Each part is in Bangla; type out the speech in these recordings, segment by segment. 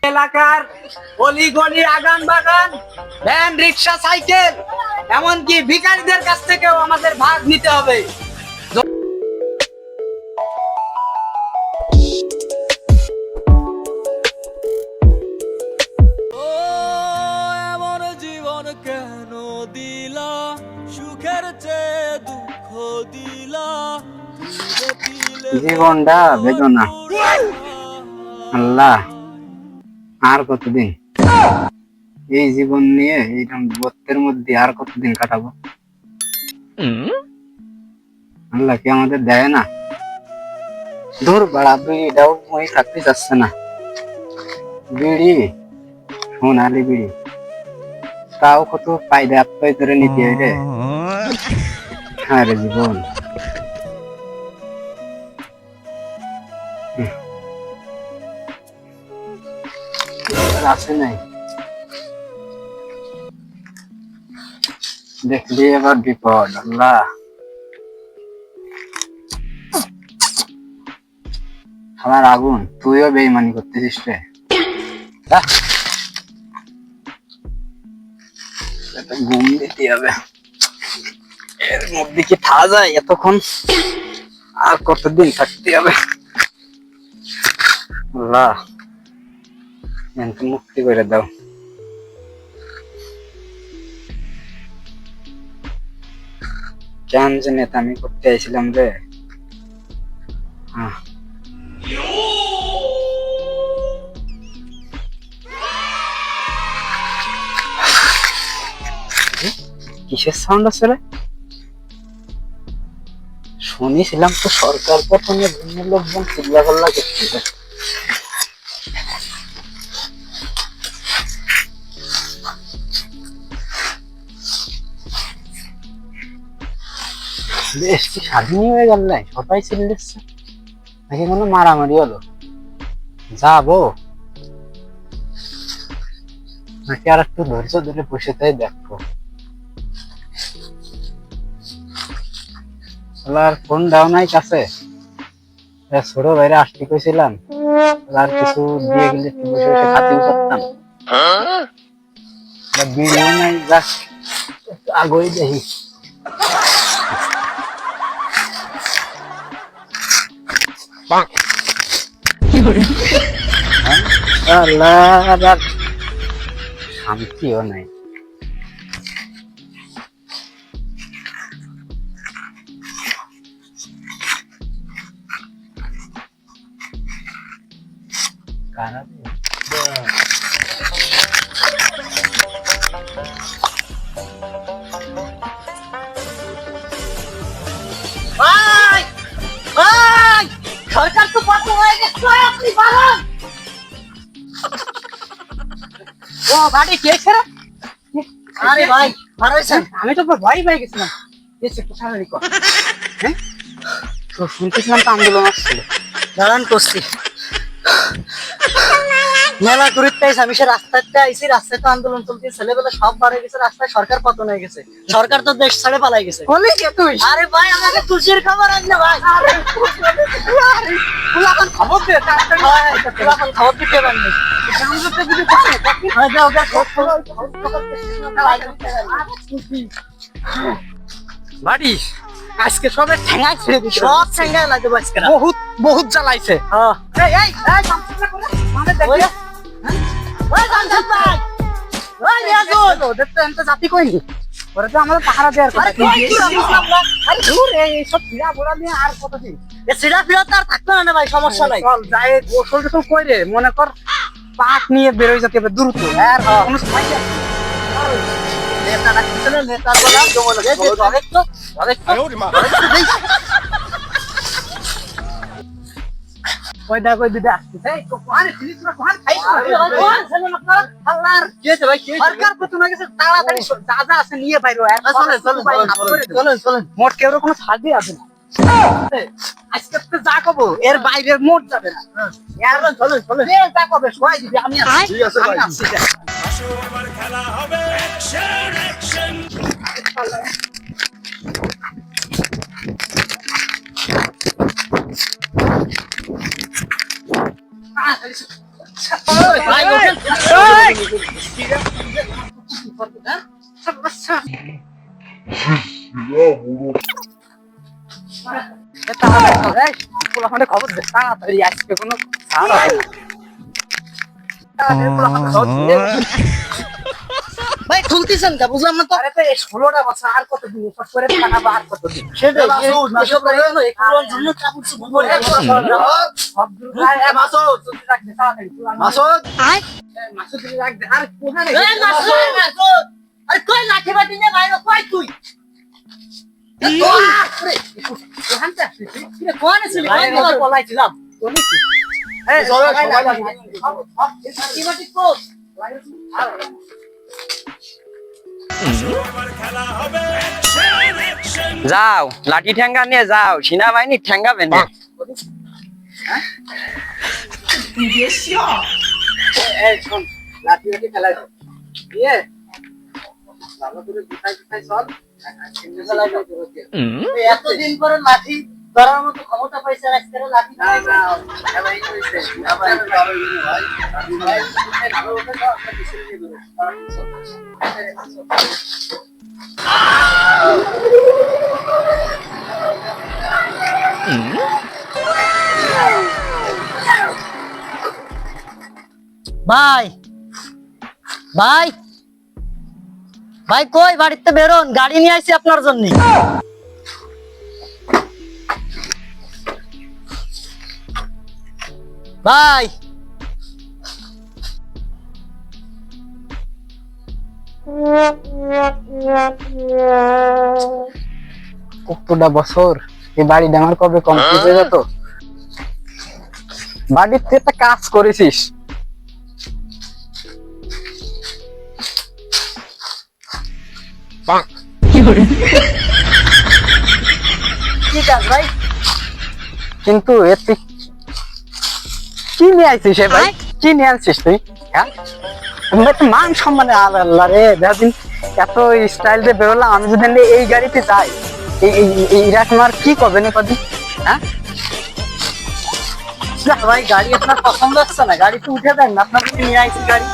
এলাকার অলি গলি আগান বাগান ভ্যান রিক্সা সাইকেল এমনকি ভিখারিদের কাছ থেকেও আমাদের ভাগ নিতে হবে। এমন জীবন কেন দিলা, সুখের চেয়ে দুঃখ দিলা, জীবনটা বেদনা। আল্লাহ আর কতদিন এই জীবন নিয়ে এইরকম বত্তের মধ্যে আর কতদিন কাটাবো? আল্লাহ কি আমাদের দেয় না? দূর বাড়া, বিড়িটাও মই থাকতে চাচ্ছে না। বিড়ি, সোনালি বিড়ি, তাও কত ফায়দা আপ্যায় করে নিতে হয় রে। হ্যাঁ রে জীবন। আছে নাই দেখলি এবার বিপদ। আল্লাহ আমার আগুন, তুইও বেইমানি করতেছিস রে। ঘুম দিতে হবে, এর মধ্যে কি থাকা যায় এতক্ষণ? আর কতদিন থাকতে হবে? আল্লাহ মুক্তি করে দাও। কেন যে নেতা আমি করতে আইছিলাম রে। কিসের সাউন্ড আছে রে? শুনেছিলাম তো সরকার প্রথমে বিভিন্ন লোকজন চিল্লা পাল্লা করতেছে। দেশ কি স্বাধীন হয়ে গেল? নাই সবাই চিল্লাচ্ছে নাকি কোনো মারামারি হলো? যাবো নাকি আর একটু ধৈর্য ধরে বসে তাই দেখবো? আর ফোন দাও নাই কাছে, ছোট ভাইরা আসতে কইছিলাম, আর কিছু দিয়ে গেলে একটু বসে বসে খাতিও করতাম। বিড়িও নাই, যাক আগে দেখি। শান্তিও নাই। সরকার তো কত হয়ে গেছে, আপনি পালন। ও বাড়ি কে ছেড়ে? আরে ভাই ভালো আছেন? আমি তো ভয় পেয়ে গেছিলাম। হ্যাঁ তো শুনতেছিলাম তো আন্দোলন আসছিল। দাঁড়ান করছি মেলা ঘুরতে আইসি আমি, সে রাস্তাতে আইসি, রাস্তায় তো আন্দোলন চলছে, ছেলেবেলা সব বাড়ে গেছে, রাস্তায় সরকার পতন হয়ে গেছে, সরকার তো দেশ ছেড়ে পালাই গেছে। বলি কে তুই? আরে ভাই আমাকে খুশির খবর আনলে ভাই। খবর দে, খবর দিতে পারেন বাড়ি আজকে সবে ঠেঙ্গাই ছেড়ে দিচ্ছে, সব ঠেঙ্গাই লাগে আজকে, বহুত বহুত জ্বালাইছে। জাতি কইনি ওরা তো আমাদের পাহারা দেওয়ার কথা। এইসব ফিরা বোড়া নিয়ে আর কতদিন সিরা ফিরা তো আর থাকতো না ভাই, সমস্যা নাই। চল যাই গোসল টোসল করে মনে কর পাক নিয়ে বেরোয় যেতে হবে দ্রুত। আর কোনো সময় নেতা ডাকতেছে না, নেতার বলা ওই দেখো দিদা আসছে। সরকার প্রথমে গেছে, তাড়াতাড়ি যা যা আছে নিয়ে বাইরে। মোট কেউ কোনো সাহায্য আছে না। আজকে তো যা কব এর বাইরে মোট যাবে না। চলো চলো চলো যা কবে সবাই দিবি আমি আছি। ঠিক আছে ভাই। আমি আছি। ভাই ওঠেন। খবর দে তাড়াতাড়ি আজকে কোনো ছাড় হবে না। ভাই খুলতেছেন কা বুঝলাম না তো। আরে তো এই 16টা বছর আর কত দিন সব করে টাকা বা আর কত দিন সেটাই মাসুদ, এসব মাসুদ, করে এগুলোর জন্য কাপড় চোপড় পরে সব দূর মাসুদ রাখ দে তাড়াতাড়ি মাসুদ মাসুদ রাখ দে আর কোথায় এই মাসুদ আরে কই লাঠি বাটি নিয়ে বাইরে কই তুই ওখানটা আসছিস কোন ছিল বাইরে কোন পলাইছিলাম বলি এই সবাই সবাই সবাই লাগে লাঠি বাটি কোন যাও লাঠি ঠেঙ্গা নিয়ে যাও সেনাবাহিনী ঠেঙ্গাবে না এই শোন লাঠি লাঠি খেলা দিয়ে ভালো করে গুটাই গুটাই চল এতদিন পরে লাঠি ধরার মতো ক্ষমতা পাইছে আর আজকে লাঠি না না খেলাই হইছে আবার ভাই ভালো ওঠে তো একটা মিছিল দিয়ে দেবো ভাই ভাই ভাই কই বাড়িতে বেরোন গাড়ি নিয়ে আইছি আপনার জন্য ভাই কতটা বছর এই বাড়িটা আমার কবে কমপ্লিট হয়ে যেত বাড়িতে একটা কাজ করেছিস ঠিক আছে ভাই কিন্তু এর তুই কি নিয়ে আইছিস হে ভাই কি নিয়ে আনছিস তুই হ্যাঁ আমার তো মান সম্মানে আল্লাহ রে দেখদিন এত স্টাইল দিয়ে বেরোলাম আমি যদি এই গাড়িতে যাই এইরকম আর কি করবে না কদিন হ্যাঁ ভাই গাড়ি আপনার পছন্দ হচ্ছে না গাড়ি তো উঠে দেন না আপনার জন্য নিয়ে আইছি গাড়ি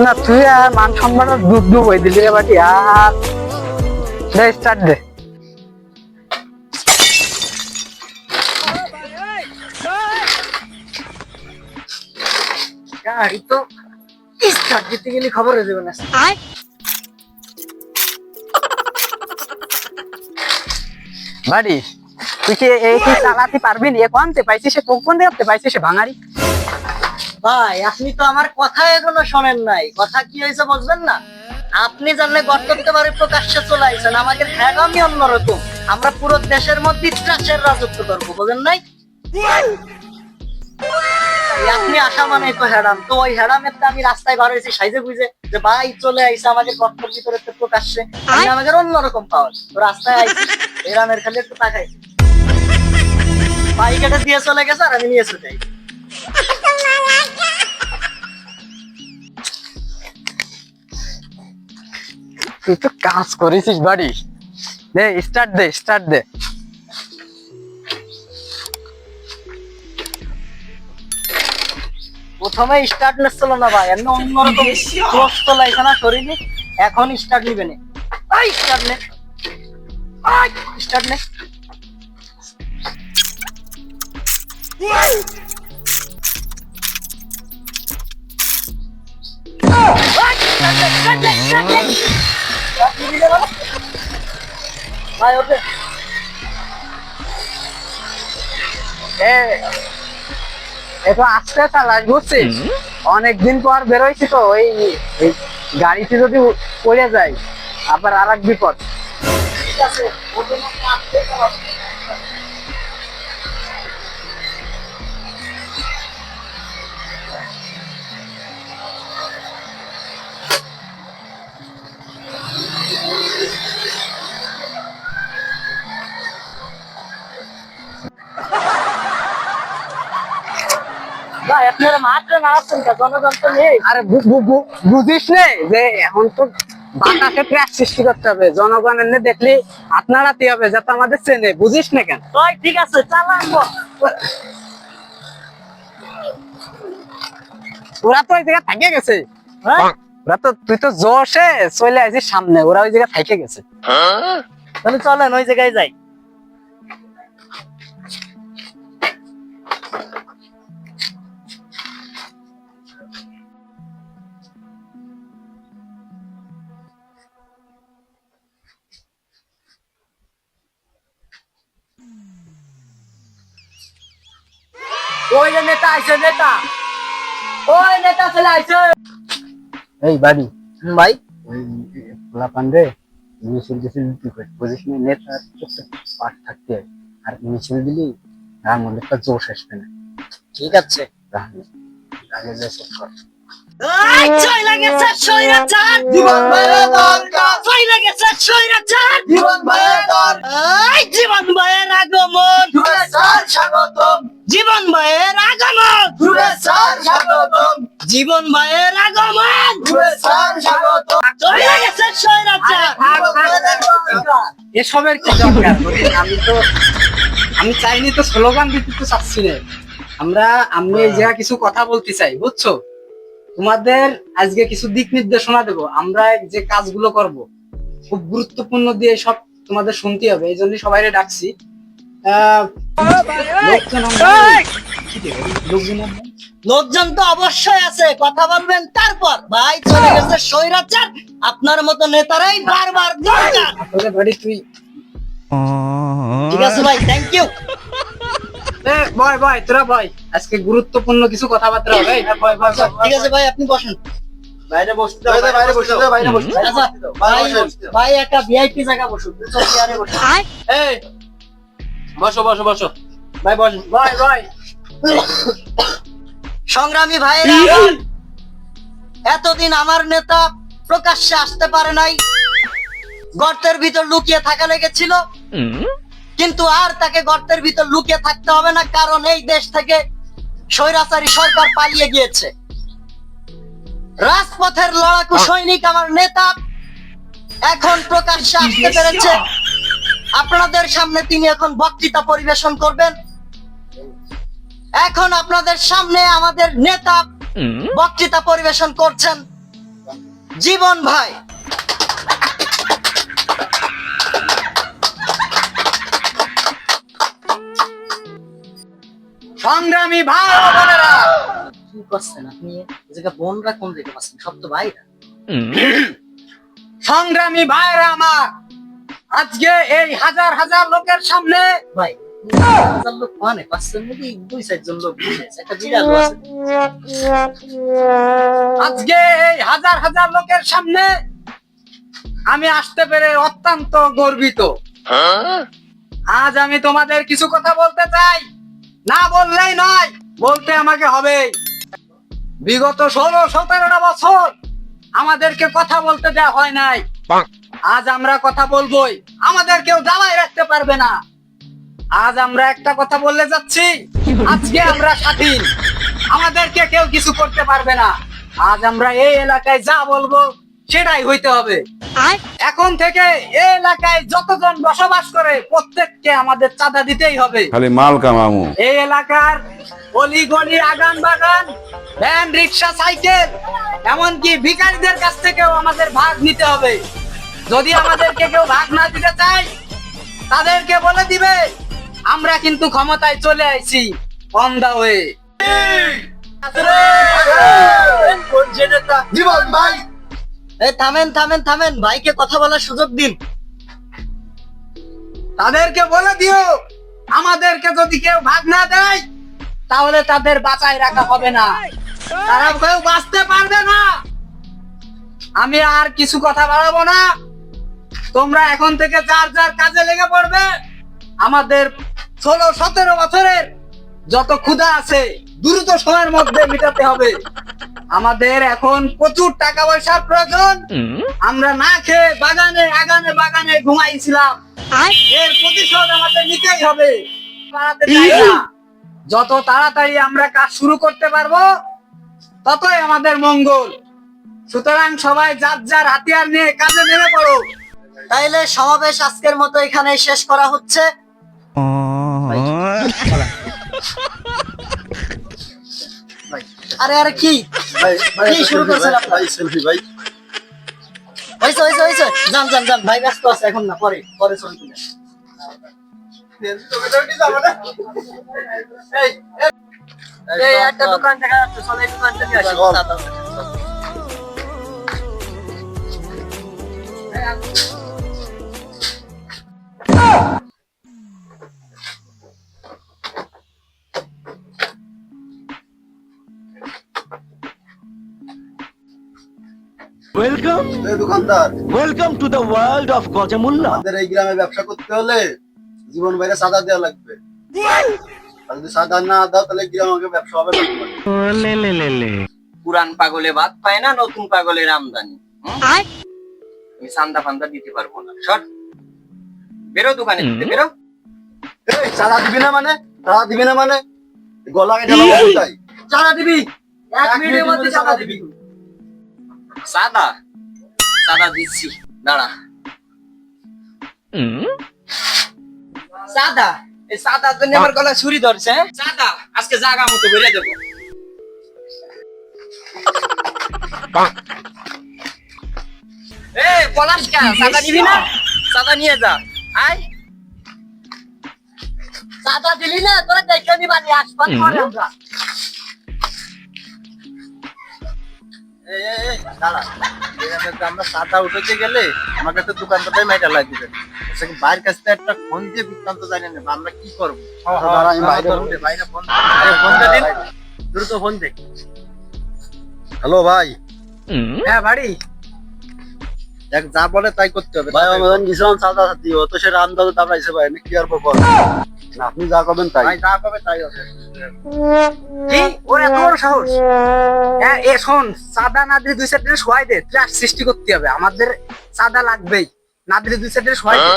না তুই আর মান সম্মান ডুব ডুব হয়ে দিলি রে বাটি আর দে স্টার্ট দে গাড়ি তো স্টার্ট দিতে গেলে খবর হয়ে যাবে না বাড়ি তুই কি এই কি চালাতে পারবি না এখন তে পাইছিস সে কোন দেখতে পাইছিস সে ভাঙারি ভাই আপনি তো আমার কথা এখনো শোনেন নাই কথা কি হয়েছে বুঝবেন না আপনি জানলে গর্ততে বাড়ি প্রকাশ্যে চলে আইছেন আমাদের হ্যাগামি অন্যরকম আমরা পুরো দেশের মধ্যে ত্রাসের রাজত্ব করবো বুঝেন নাই আপনি আসা মানে তো হ্যাডাম তো ওই হ্যাডামের আমি রাস্তায় বার হয়েছি সাইজে বুঝে যে ভাই চলে আইসে আমাদের গর্তের ভিতরে প্রকাশ্যে আমি আমাদের অন্যরকম পাওয়ার তো রাস্তায় আইছি হ্যাডামের খালি একটু তাকাইছি বাইক এটা দিয়ে চলে গেছে আর আমি নিয়ে চলে আইছি তুই তো কাজ করেছিস বাড়ি দে স্টার্ট দে স্টার্ট দে প্রথমে স্টার্ট নিচ্ছিল না ভাই এমনি অন্যরকম ক্রস তো লাইছে না শরীরে এখন স্টার্ট নিবে না আই স্টার্ট নে আই স্টার্ট নে ভাই ওকে একটু আস্তে চালাস বুঝছিস অনেকদিন পর বেরোইছি তো এই গাড়িতে যদি পড়ে যায় আবার আর এক বিপদ ঠিক আছে ওদের মধ্যে আসতে চালাবো আপনারা মাত্র না আসছেন কা জনগণ তো নেই। আরে বুঝিস নে যে এখন তো বাতাসে ট্র্যাক সৃষ্টি করতে হবে, জনগণের নে দেখলি হাত নাড়াতে হবে যাতে আমাদের চেনে, বুঝিস না কেন? ওই ঠিক আছে চালান ওরা তো ওই জায়গায় থাকে গেছে, হ্যাঁ ওরা তো তুই তো জোশে চলে আসিস সামনে, ওরা ওই জায়গায় থাকে গেছে। তাহলে চলেন ওই জায়গায় যাই। ওই যে নেতা আইছে, নেতা ওই নেতা চলে আইছে। এই বাড়ি ভাই ওই পোলাপান রে মিছিল দিছিল কি করে বুঝিস না, নেতা চুপচাপ পাঠ থাকতে হয়, আর মিছিল দিলি তার মধ্যে একটা জোশ আসবে না। ঠিক আছে। তাহলে আগে যে সব কর। এই চইলা গেছে স্বৈরাচার, জীবন ভাইয়ের দরকার। চইলা গেছে স্বৈরাচার, জীবন ভাইয়ের দরকার। এই জীবন ভাইয়ের আগমন, শুভেচ্ছার স্বাগতম। জীবন ভাইয়ের আগমন, শুভেচ্ছার স্বাগতম। জীবন ভাইয়ের আগমন, শুভেচ্ছার স্বাগতম। চইলা গেছে স্বৈরাচার। এসবের কি দরকার? আমি চাইনি তো, স্লোগান দিতে তো চাচ্ছি না। আমি এই জায়গা কিছু কথা বলতে চাই, বুঝছো? তোমাদের আজকে কিছু দিক নির্দেশনা দেবো। আমরা যে কাজগুলো করব খুব গুরুত্বপূর্ণ দিয়ে সব তোমাদের শুনতে হবে, এই জন্য সবাই ডাকছি। লোকজন তো অবশ্যই আছে, কথা বলবেন তারপর। ভাই চলে গেছে স্বৈরাচার, আপনার মতো নেতারাই বারবার দরকার। তুই ঠিক আছে ভাই, থ্যাংক ইউ। ভয় তোরা ভয়, আজকে গুরুত্বপূর্ণ কিছু কথাবার্তা হবে। ঠিক আছে ভাই, আপনি বসেন। বাইরে বসতে হবে, বাইরে বসতে হবে, বাইরে বসতে হবে। আচ্ছা, ভাই ভাই একটা ভিআইপি জায়গা বসুন, দুটো চেয়ারে বসুন। এই বসো বসো বসো ভাই বসুন। ভয় সংগ্রামী ভাইরা, এতদিন আমার নেতা প্রকাশ্যে আসতে পারে নাই, গর্তের ভিতর লুকিয়ে থাকা লেগেছিল। কিন্তু আর তাকে গর্তের ভিতর লুকিয়ে থাকতে হবে না, কারণ এই দেশ থেকে স্বৈরাচারী সরকার পালিয়ে গিয়েছে। রাজপথের লড়াকু সৈনিক আমার নেতা এখন প্রকাশ্যে আসতে পেরেছে। আপনাদের সামনে তিনি এখন বক্তৃতা পরিবেশন করবেন। এখন আপনাদের সামনে আমাদের নেতা বক্তৃতা পরিবেশন করছেন, জীবন ভাই। সংগ্রামী ভাই ও বোনেরা, কি করছেন আপনি? এই জায়গা বোনরা কোন দিকে পাচ্ছেন? সব তো ভাইরা। সংগ্রামী ভাইরা আমার, আজকে এই হাজার হাজার লোকের সামনে ভাই 1000 লোক মানে পাচ্ছেন নাকি? 2-4 জন লোক বসেছে, একটা বিড়াল আছে। আজকে এই হাজার হাজার লোকের সামনে আমি আসতে পেরে অত্যন্ত গর্বিত। আজ আমি তোমাদের কিছু কথা বলতে চাই, না বললেই নয়, বলতে আমাকে হবে। বিগত 16-17টা বছর আমাদেরকে কথা বলতে দেওয়া হয় নাই, আজ আমরা কথা বলবোই। আমাদের কেউ দাবাই রাখতে পারবে না। আজ আমরা একটা কথা বললে যাচ্ছি, আজকে আমরা স্বাধীন, আমাদেরকে কেউ কিছু করতে পারবে না। আজ আমরা এই এলাকায় যা বলবো সেটাই হইতে হবে। এখন থেকে এই এলাকায় যতজন বসবাস করে প্রত্যেককে আমাদের চাঁদা দিতেই হবে। খালি মাল কামামু। এই এলাকার অলি গলি, আগান বাগান, ভ্যান, রিক্সা, সাইকেল, এমনকি ভিখারিদের কাছ থেকেও আমাদের ভাগ নিতে হবে। যদি আমাদেরকে কেউ ভাগ না দিতে চায়, তাদেরকে বলে দিবে আমরা কিন্তু ক্ষমতায় চলে আইছি অন দা ওয়ে। জীবন ভাই, এই থামেন থামেন থামেন, ভাইকে কথা বলার সুযোগ দিন। তাদেরকে বলে দিও আমাদেরকে যদি কেউ ভাগ না দেয় তাহলে তাদের বাঁচায় রাখা হবে না, তারা কেউ বাঁচতে পারবে না। আমি আর কিছু কথা বাড়াবো না, তোমরা এখন থেকে যার যার কাজে লেগে পড়বে। আমাদের 16-17 বছরের যত ক্ষুধা আছে দ্রুত সময়ের মধ্যে মেটাতে হবে। আমাদের এখন প্রচুর টাকা পয়সার প্রয়োজন। আমরা না খেয়ে বাগানে আগানে বাগানে ঘুমাইছিলাম, এর প্রতিশোধ আমাদের নিতেই হবে। পালাতে চাই না। যত তাড়াতাড়ি আমরা কাজ শুরু করতে পারবো ততই আমাদের মঙ্গল। সুতরাং সবাই যার যার হাতিয়ার নিয়ে কাজে নেমে পড়ো। তাইলে সমাবেশ আজকের মতো এখানে শেষ করা হচ্ছে। আরে আরে কি কি শুরু করছেন আপনারা? ভাই সেলফি ভাই। হয়েছে হয়েছে হয়েছে, যান যান যান, ভাই ব্যস্ত আছে, এখন না, পরে পরে ছবি তুলে। এই একটা দোকান দেখা যাচ্ছে, চল এই দোকান থেকে আসি। ওয়েলকাম এই দোকানদার, welcome to the world of Gajamullah. আমাদের এই গ্রামে ব্যবসা করতে হলে জীবন বাইরে চাঁদা দেওয়া লাগবে। আর যদি চাঁদা না দাও তাহলে গ্রামে ব্যবসা হবে না। পুরান পাগলে ভাত পায় না, নতুন পাগলের আমদানি। আমি চান্দা ফান্দা দিতে পারবো না, সর বেরো দোকানে থেকে, বেরো। এই চাঁদা দিবি না মানে? চাঁদা দিবি না মানে? গলা কেটে দেবো কোথায়? চাঁদা দিবি, এক মিনিটের মধ্যে চাঁদা দিবি। সাদা সাদা দিচ্ছি, দাঁড়া। সাদা, এই সাদার জন্য আমার গলা ছুরি ধরছে। হ্যাঁ? সাদা আজকে জাগা মতো বেরিয়ে দেবো। এই পলাশ কা, সাদা দিবি না? সাদা নিয়ে যা, আয়। চাঁদা দিলি না, তোরা দেখে নিবা, নিয়ে আসবান পরে আমরা। দাঁড়া, এখানে তো আমরা চাঁদা উঠাতে গেলে আমাকে তো দোকানটাই মাইটা লাগিয়ে দিবেন। বাইরের কাছ থেকে একটা ফোন দিয়ে বৃত্তান্ত জানি না, আমরা কি করবো? বাইরে ফোন দিন, দ্রুত ফোন দে। হ্যালো ভাই। হ্যাঁ বাড়ি, এক যা বলে তাই করতে হবে ভাই। আমি গেছিলাম চাঁদা সাথী, অত সে রামদাদু দাঁড়াইছে ভাই, কি আর বল না, আপনি যা করবেন তাই। ভাই যা করবে তাই হবে। কি ওর এত বড় সাহস? হ্যাঁ এ শোন, চাঁদা না দিলে 2 সেকেন্ডে সহায় দে, ত্রাস সৃষ্টি করতে হবে, আমাদের চাঁদা লাগবেই, না দিলে 2 সেকেন্ডে সহায় দে।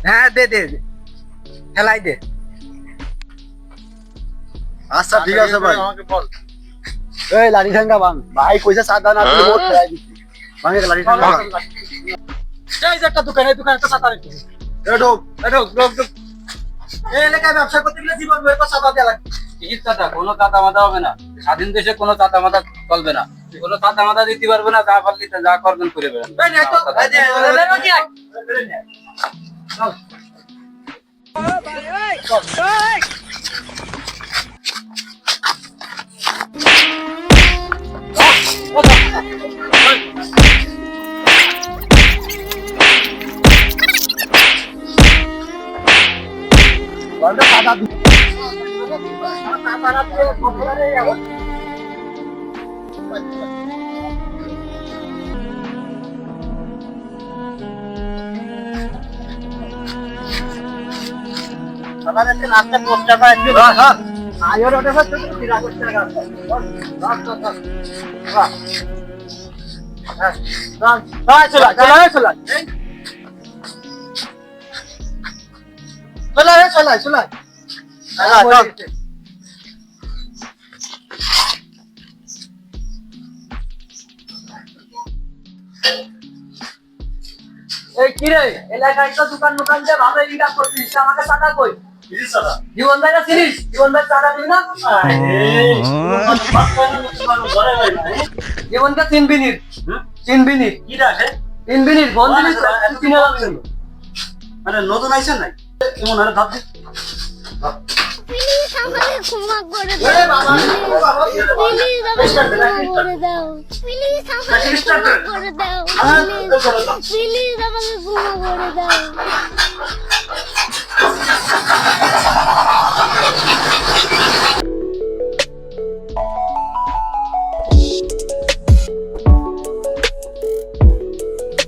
হ্যাঁ দে দে, ফেলাই দে। আচ্ছা ঠিক আছে ভাই, আমাকে বল। এই লাঠি ঠাঙ্গা ভাঙ, ভাই কইছে চাঁদা না দিলে বহুত ফেলাই দিছি। ভাঙে লাঠি ঠাঙ্গা ভাঙ। এই যে একটা দোকান, এই দোকানে একটা চাঁদা রেখেছি। ঢোক ঢোক ঢোক। এই এলাকায় ব্যবসা করতে গেলে জীবন ভরে তো চাঁদা দেওয়া লাগবে। কিসের চাঁদা? কোনো চাঁদা মাদা হবে না, স্বাধীন দেশে কোনো চাঁদা মাদা চলবে না, কোনো চাঁদা মাদা দিতে পারবে না, যা পারলি তা যা করবেন করে বেড়ান। এই নে তো, এই যে, বেরো কি আয়? আমার একটা নাস্তা পোস্টার পাই একটু। হ্যাঁ আয়োর ওটা হচ্ছে তো বিরা করতে লাগা। হ্যাঁ চলা চলা চলা চলা চলা চলা। এই কিরে, এলাকায় তো দোকান দোকান দিয়ে ভালো ইনকাম করছিস, আমাকে চাঁদা কই? জীবন ভাই না চিনিস? জীবন ভাই চাঁদা দিবি না? জীবনকে চিনবি নি, চিনবি নি, চিনবি নি, ফোন দিবি তো, চিনে যাবে। মানে নতুন আইছেন নাই কেমন আরে ভাব দি। প্লিজ আমাকে ক্ষমা করে এ দাও, বাবা প্লিজ আমাকে ক্ষমা করে দাও, প্লিজ আমাকে ক্ষমা করে দাও, প্লিজ আমাকে ক্ষমা করে দাও।